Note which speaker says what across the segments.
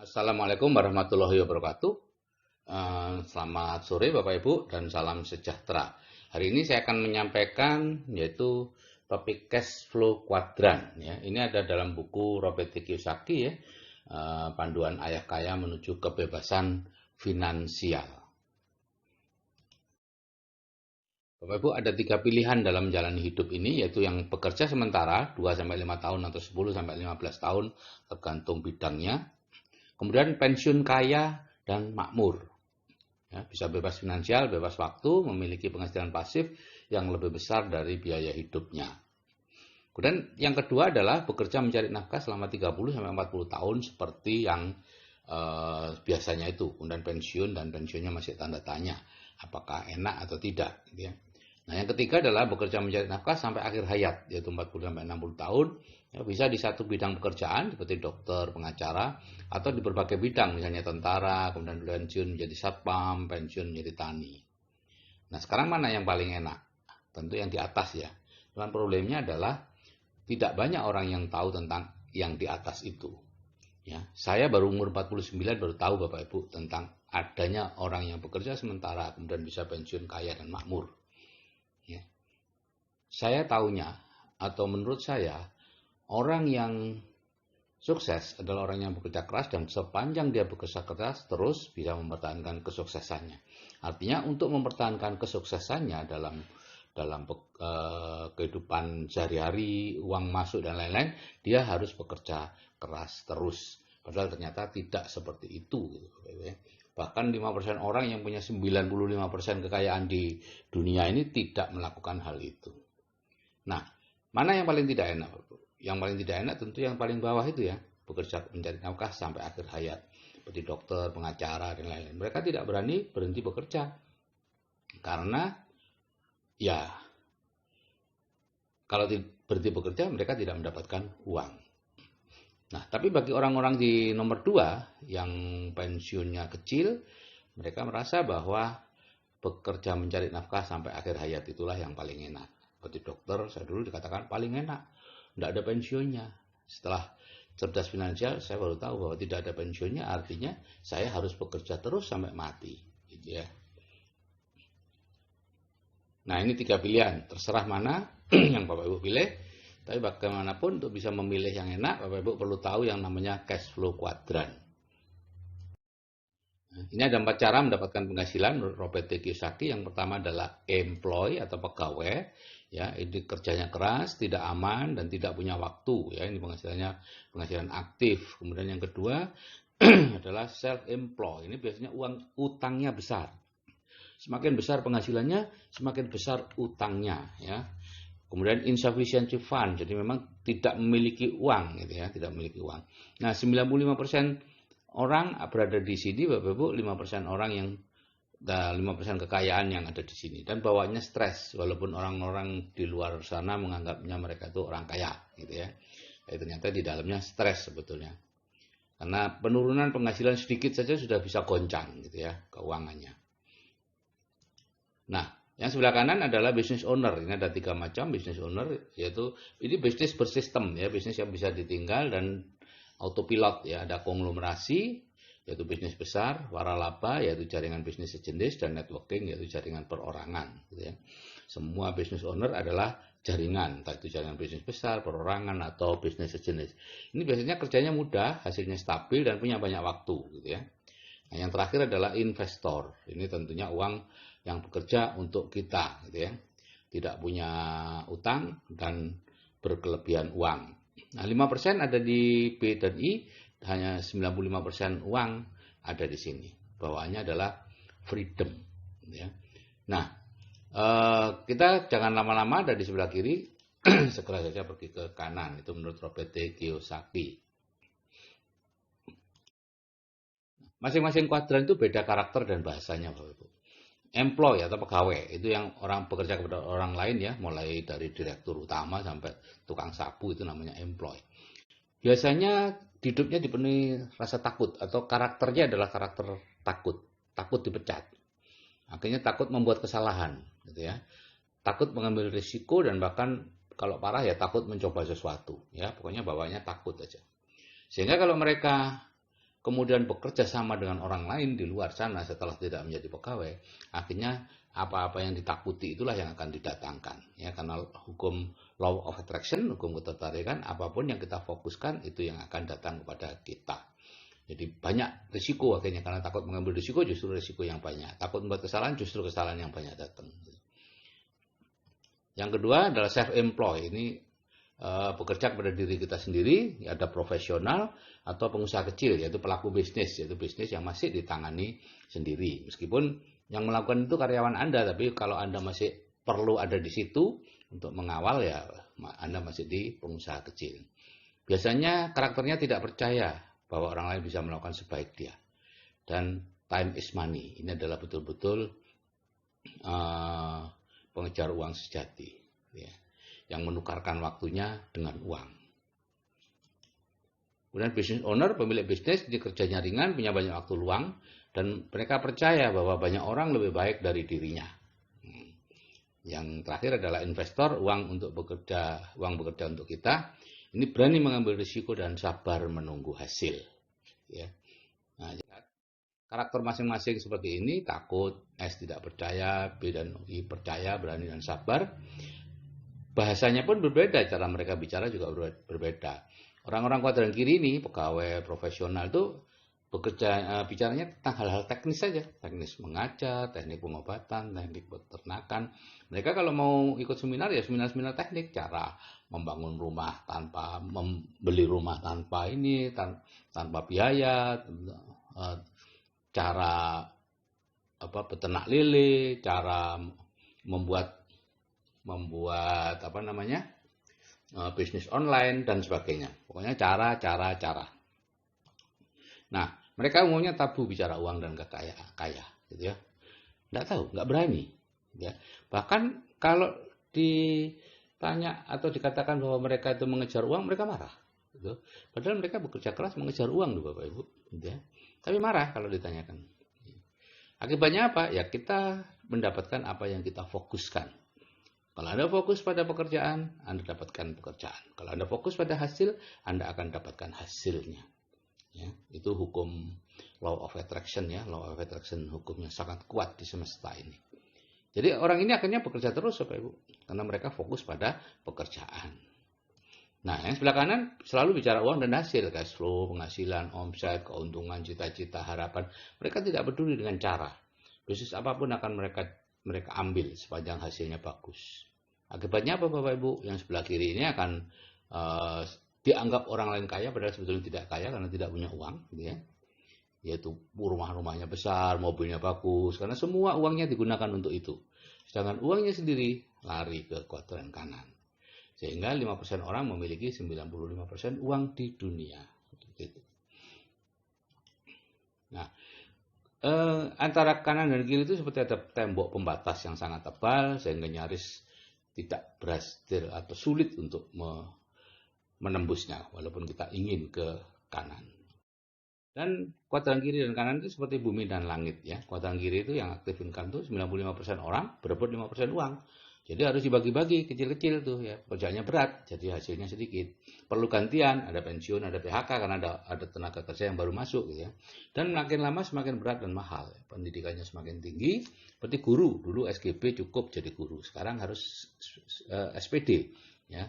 Speaker 1: Assalamualaikum warahmatullahi wabarakatuh. Selamat sore Bapak Ibu dan salam sejahtera. Hari ini saya akan menyampaikan yaitu topik cash flow kuadran. Ya, ini ada dalam buku Robert T. Kiyosaki ya, Panduan Ayah Kaya Menuju Kebebasan Finansial. Bapak Ibu, ada 3 pilihan dalam menjalani hidup ini, yaitu yang bekerja sementara 2-5 tahun atau 10-15 tahun tergantung bidangnya. Kemudian pensiun kaya dan makmur. Ya, bisa bebas finansial, bebas waktu, memiliki penghasilan pasif yang lebih besar dari biaya hidupnya. Kemudian yang kedua adalah bekerja mencari nafkah selama 30-40 tahun seperti yang biasanya itu. Kemudian pensiun, dan pensiunnya masih tanda tanya. Apakah enak atau tidak. Gitu ya. Nah, yang ketiga adalah bekerja mencari nafkah sampai akhir hayat, yaitu 40-60 tahun. Ya, bisa di satu bidang pekerjaan seperti dokter, pengacara, atau di berbagai bidang, misalnya tentara, kemudian pensiun menjadi satpam, pensiun menjadi tani. Nah, sekarang mana yang paling enak? Tentu yang di atas ya. Cuman problemnya adalah tidak banyak orang yang tahu tentang yang di atas itu. Ya, saya baru umur 49 baru tahu Bapak Ibu tentang adanya orang yang bekerja sementara kemudian bisa pensiun kaya dan makmur. Ya. Saya tahunya atau menurut saya orang yang sukses adalah orang yang bekerja keras dan sepanjang dia bekerja keras terus bisa mempertahankan kesuksesannya. Artinya untuk mempertahankan kesuksesannya dalam kehidupan sehari-hari, uang masuk dan lain-lain, dia harus bekerja keras terus. Padahal ternyata tidak seperti itu. Bahkan 5% orang yang punya 95% kekayaan di dunia ini tidak melakukan hal itu. Nah, mana yang paling tidak enak? Yang paling tidak enak tentu yang paling bawah itu ya, bekerja mencari nafkah sampai akhir hayat. Seperti dokter, pengacara, dan lain-lain. Mereka tidak berani berhenti bekerja. Karena ya, kalau berhenti bekerja mereka tidak mendapatkan uang. Nah, tapi bagi orang-orang di nomor 2 yang pensiunnya kecil, mereka merasa bahwa bekerja mencari nafkah sampai akhir hayat itulah yang paling enak. Seperti dokter, saya dulu dikatakan paling enak, tidak ada pensiunnya. Setelah cerdas finansial, saya baru tahu bahwa tidak ada pensiunnya, artinya saya harus bekerja terus sampai mati. Gitu ya. Nah, ini 3 pilihan, terserah mana yang Bapak Ibu pilih. Tapi bagaimanapun untuk bisa memilih yang enak, Bapak Ibu perlu tahu yang namanya cash flow kuadran. Nah, ini ada 4 cara mendapatkan penghasilan menurut Robert T. Kiyosaki. Yang pertama adalah employee atau pegawai. Ya, ini kerjanya keras, tidak aman, dan tidak punya waktu. Ya, ini penghasilan aktif. Kemudian yang kedua adalah self-employed. Ini biasanya utangnya besar. Semakin besar penghasilannya, semakin besar utangnya. Ya. Kemudian insufficiency fund, jadi memang tidak memiliki uang, gitu ya, tidak memiliki uang. Nah, 95% orang berada di sini, Bapak Ibu, 5% orang yang 5% kekayaan yang ada di sini, dan bawaannya stres, walaupun orang-orang di luar sana menganggapnya mereka itu orang kaya, gitu ya. Tapi ternyata di dalamnya stres sebetulnya. Karena penurunan penghasilan sedikit saja sudah bisa goncang, gitu ya, keuangannya. Nah, yang sebelah kanan adalah business owner. Ini ada 3 macam business owner, yaitu ini bisnis bersistem ya, bisnis yang bisa ditinggal dan autopilot ya. Ada konglomerasi, yaitu bisnis besar, waralaba yaitu jaringan bisnis sejenis, dan networking yaitu jaringan perorangan gitu ya. Semua business owner adalah jaringan, entah itu jaringan bisnis besar, perorangan, atau bisnis sejenis. Ini biasanya kerjanya mudah, hasilnya stabil, dan punya banyak waktu gitu ya. Nah, yang terakhir adalah investor. Ini tentunya uang yang bekerja untuk kita gitu ya. Tidak punya utang dan berkelebihan uang. Nah, 5% ada di B dan I, hanya 95% uang ada di sini. Bawaannya adalah freedom gitu ya. Nah, kita jangan lama-lama, ada di sebelah kiri. Segera saja pergi ke kanan. Itu menurut Robert T. Kiyosaki. Masing-masing kuadran itu beda karakter dan bahasanya, Bapak Ibu. Employee atau pegawai itu yang orang bekerja kepada orang lain ya, mulai dari direktur utama sampai tukang sapu, itu namanya employee. Biasanya hidupnya dipenuhi rasa takut, atau karakternya adalah karakter takut dipecat. Akhirnya takut membuat kesalahan, gitu ya. Takut mengambil risiko, dan bahkan kalau parah ya takut mencoba sesuatu, ya. Pokoknya bawahnya takut aja. Sehingga kalau mereka kemudian bekerja sama dengan orang lain di luar sana setelah tidak menjadi pegawai, akhirnya apa-apa yang ditakuti itulah yang akan didatangkan. Ya, karena hukum law of attraction, hukum ketertarikan, apapun yang kita fokuskan itu yang akan datang kepada kita. Jadi banyak risiko akhirnya, karena takut mengambil risiko, justru risiko yang banyak. Takut membuat kesalahan, justru kesalahan yang banyak datang. Yang kedua adalah self-employed. Ini bekerja kepada diri kita sendiri, ada profesional atau pengusaha kecil, yaitu pelaku bisnis, yaitu bisnis yang masih ditangani sendiri. Meskipun yang melakukan itu karyawan Anda, tapi kalau Anda masih perlu ada di situ untuk mengawal, ya Anda masih di pengusaha kecil. Biasanya karakternya tidak percaya bahwa orang lain bisa melakukan sebaik dia. Dan time is money. Ini adalah betul-betul pengejar uang sejati, ya, yang menukarkan waktunya dengan uang. Kemudian business owner, pemilik bisnis, dia kerjanya ringan, punya banyak waktu luang, dan mereka percaya bahwa banyak orang lebih baik dari dirinya. Yang terakhir adalah investor, uang bekerja untuk kita. Ini berani mengambil risiko dan sabar menunggu hasil. Ya. Nah, karakter masing-masing seperti ini, takut, S tidak percaya, B dan I percaya, berani dan sabar. Bahasanya pun berbeda, cara mereka bicara juga berbeda. Orang-orang kuadran kiri ini, pegawai profesional itu bicaranya tentang hal-hal teknis saja, teknis mengajar, teknik pengobatan, teknik peternakan. Mereka kalau mau ikut seminar, ya seminar-seminar teknik, cara membangun rumah tanpa membeli rumah tanpa tanpa biaya, cara peternak lele, cara membuat bisnis online dan sebagainya. Pokoknya cara. Nah, mereka umumnya tabu bicara uang dan kaya, gitu ya. Nggak tahu, nggak berani. Ya. Bahkan kalau ditanya atau dikatakan bahwa mereka itu mengejar uang, mereka marah. Gitu. Padahal mereka bekerja keras mengejar uang, Bapak Ibu. Gitu ya. Tapi marah kalau ditanyakan. Akibatnya apa? Ya kita mendapatkan apa yang kita fokuskan. Kalau Anda fokus pada pekerjaan, Anda dapatkan pekerjaan. Kalau Anda fokus pada hasil, Anda akan dapatkan hasilnya. Ya, itu hukum law of attraction, ya. Law of attraction hukumnya sangat kuat di semesta ini. Jadi orang ini akhirnya bekerja terus, Bapak Ibu, karena mereka fokus pada pekerjaan. Nah, yang sebelah kanan selalu bicara uang dan hasil, cash flow, penghasilan, omset, keuntungan, cita-cita, harapan. Mereka tidak peduli dengan cara. Bisnis apapun akan mereka ambil sepanjang hasilnya bagus. Akibatnya apa, Bapak Ibu? Yang sebelah kiri ini akan dianggap orang lain kaya, padahal sebetulnya tidak kaya karena tidak punya uang, gitu ya. Yaitu rumah-rumahnya besar, mobilnya bagus, karena semua uangnya digunakan untuk itu. Sedangkan uangnya sendiri lari ke kuadran kanan. Sehingga 5% orang memiliki 95% uang di dunia. Gitu. Nah, antara kanan dan kiri itu seperti ada tembok pembatas yang sangat tebal, sehingga nyaris tidak berhasil atau sulit untuk menembusnya, walaupun kita ingin ke kanan. Dan kuadran kiri dan kanan itu seperti bumi dan langit, ya. Kuadran kiri itu yang aktif income itu 95% orang berebut 5% uang. Jadi harus dibagi-bagi kecil-kecil tuh, ya. Kerjanya berat, jadi hasilnya sedikit. Perlu gantian, ada pensiun, ada PHK karena ada tenaga kerja yang baru masuk, gitu ya. Dan makin lama semakin berat dan mahal. Pendidikannya semakin tinggi. Seperti guru, dulu SGB cukup jadi guru, sekarang harus SPD, ya.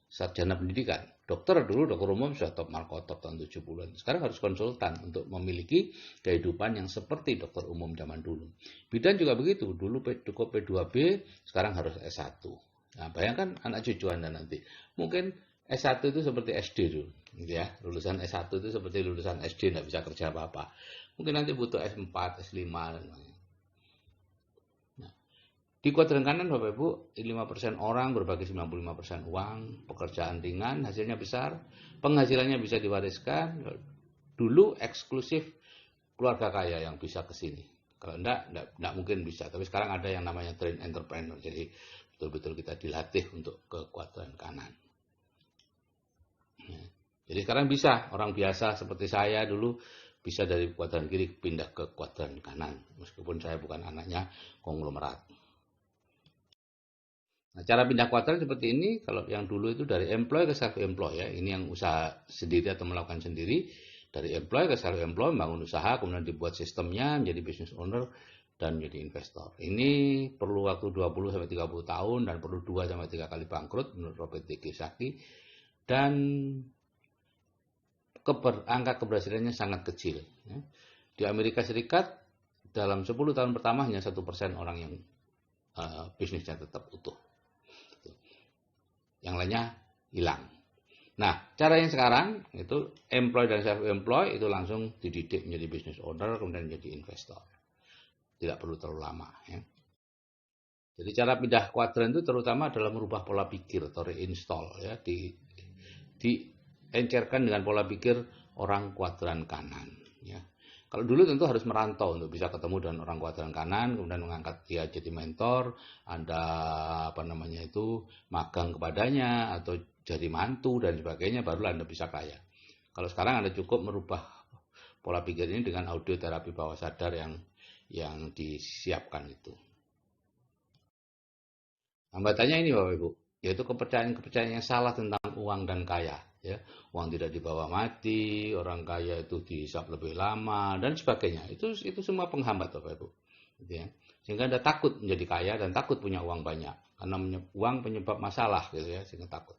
Speaker 1: Sarjana pendidikan. Dokter dulu, dokter umum sudah top markotop tahun 70-an. Sekarang harus konsultan untuk memiliki kehidupan yang seperti dokter umum zaman dulu. Bidan juga begitu. Dulu cukup P2B, sekarang harus S1. Nah, bayangkan anak cucu Anda nanti. Mungkin S1 itu seperti SD dulu. Ya, lulusan S1 itu seperti lulusan SD, tidak bisa kerja apa-apa. Mungkin nanti butuh S4, S5, dan lain-lain. Di kuadran kanan, Bapak Ibu, 5% orang berbagi 95% uang, pekerjaan ringan, hasilnya besar, penghasilannya bisa diwariskan. Dulu eksklusif keluarga kaya yang bisa ke sini. Kalau enggak mungkin bisa. Tapi sekarang ada yang namanya train entrepreneur. Jadi betul-betul kita dilatih untuk ke kuadran kanan. Jadi sekarang bisa, orang biasa seperti saya dulu bisa dari kuadran kiri pindah ke kuadran kanan. Meskipun saya bukan anaknya konglomerat. Nah, cara pindah kuadran seperti ini, kalau yang dulu itu dari employee ke self-employed, ya, ini yang usaha sendiri atau melakukan sendiri, Dari employee ke self employed, bangun usaha, kemudian dibuat sistemnya, menjadi business owner, dan menjadi investor. Ini perlu waktu 20-30 tahun dan perlu 2-3 kali bangkrut menurut Robert T. Kiyosaki. Dan angka keberhasilannya sangat kecil. Di Amerika Serikat, dalam 10 tahun pertama hanya 1% orang yang bisnisnya tetap utuh. Yang lainnya hilang. Nah, cara yang sekarang itu employee dan self-employed itu langsung dididik menjadi business owner, kemudian menjadi investor. Tidak perlu terlalu lama. Ya. Jadi cara pindah kuadran itu terutama adalah merubah pola pikir atau reinstall. Ya, diencerkan dengan pola pikir orang kuadran kanan. Ya. Kalau dulu tentu harus merantau untuk bisa ketemu dengan orang kuadran kanan, kemudian mengangkat dia jadi mentor, Anda magang kepadanya atau jadi mantu dan sebagainya, barulah Anda bisa kaya. Kalau sekarang Anda cukup merubah pola pikir ini dengan audio terapi bawah sadar yang disiapkan itu. Hambatannya ini Bapak Ibu, yaitu kepercayaan yang salah tentang uang dan kaya. Ya, uang tidak dibawa mati, orang kaya itu dihisap lebih lama dan sebagainya. Itu semua penghambat Bapak Ibu. Gitu ya. Sehingga Anda takut menjadi kaya dan takut punya uang banyak karena uang penyebab masalah gitu ya, sehingga takut.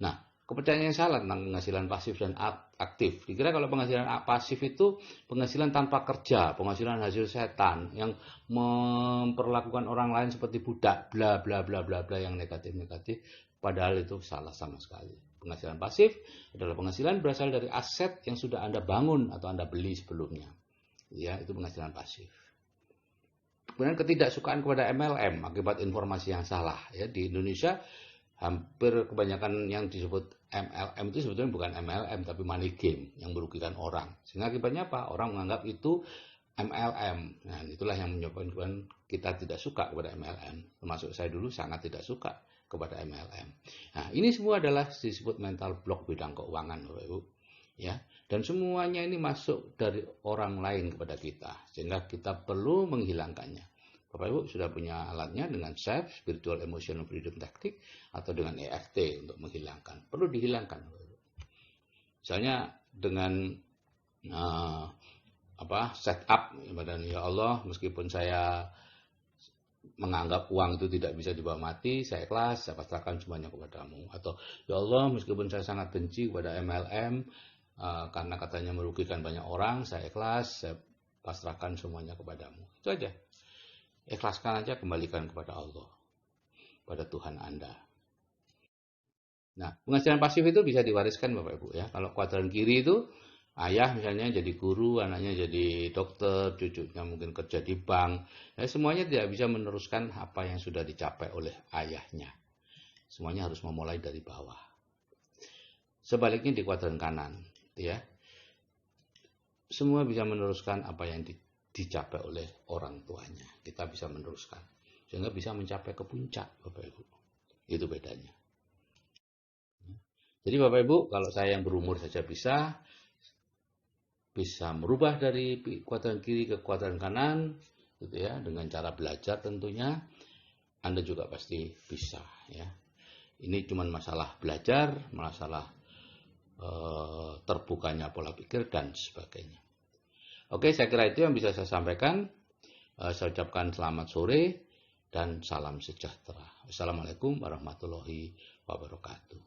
Speaker 1: Nah, kepercayaan yang salah tentang penghasilan pasif dan aktif. Dikira kalau penghasilan pasif itu penghasilan tanpa kerja, penghasilan hasil setan yang memperlakukan orang lain seperti budak, bla bla bla bla bla yang negatif-negatif, padahal itu salah sama sekali. Penghasilan pasif adalah penghasilan berasal dari aset yang sudah Anda bangun atau Anda beli sebelumnya. Ya, itu penghasilan pasif. Kemudian ketidaksukaan kepada MLM akibat informasi yang salah. Ya, di Indonesia hampir kebanyakan yang disebut MLM itu sebetulnya bukan MLM tapi money game yang merugikan orang. Sehingga akibatnya apa? Orang menganggap itu MLM. Nah, itulah yang menyebabkan kita tidak suka kepada MLM. Termasuk saya dulu sangat tidak suka kepada MLM. Nah, ini semua adalah disebut mental block bidang keuangan, Bapak Ibu. Ya, dan semuanya ini masuk dari orang lain kepada kita, sehingga kita perlu menghilangkannya. Bapak Ibu sudah punya alatnya dengan SEF, Spiritual Emotional Freedom Tactic, atau dengan EFT untuk menghilangkan. Perlu dihilangkan. Misalnya dengan setup, ya Allah, meskipun saya menganggap uang itu tidak bisa dibawa mati, saya ikhlas, saya pasrahkan semuanya kepadamu. Atau ya Allah, meskipun saya sangat benci kepada MLM, karena katanya merugikan banyak orang, saya ikhlas, saya pasrahkan semuanya kepadamu. Itu aja. Ikhlaskan aja, kembalikan kepada Allah, pada Tuhan Anda. Nah, penghasilan pasif itu bisa diwariskan Bapak Ibu ya. Kalau kuadran kiri itu ayah misalnya jadi guru, anaknya jadi dokter, cucunya mungkin kerja di bank. Ya, semuanya tidak bisa meneruskan apa yang sudah dicapai oleh ayahnya. Semuanya harus memulai dari bawah. Sebaliknya di kuadran kanan, ya. Semua bisa meneruskan apa yang dicapai oleh orang tuanya. Kita bisa meneruskan. Sehingga bisa mencapai ke puncak, Bapak Ibu. Itu bedanya. Jadi Bapak Ibu, kalau saya yang berumur saja bisa merubah dari kuadran kiri ke kuadran kanan, gitu ya, dengan cara belajar tentunya. Anda juga pasti bisa, ya. Ini cuma masalah belajar, masalah terbukanya pola pikir dan sebagainya. Oke, saya kira itu yang bisa saya sampaikan. Saya ucapkan selamat sore dan salam sejahtera. Assalamualaikum warahmatullahi wabarakatuh.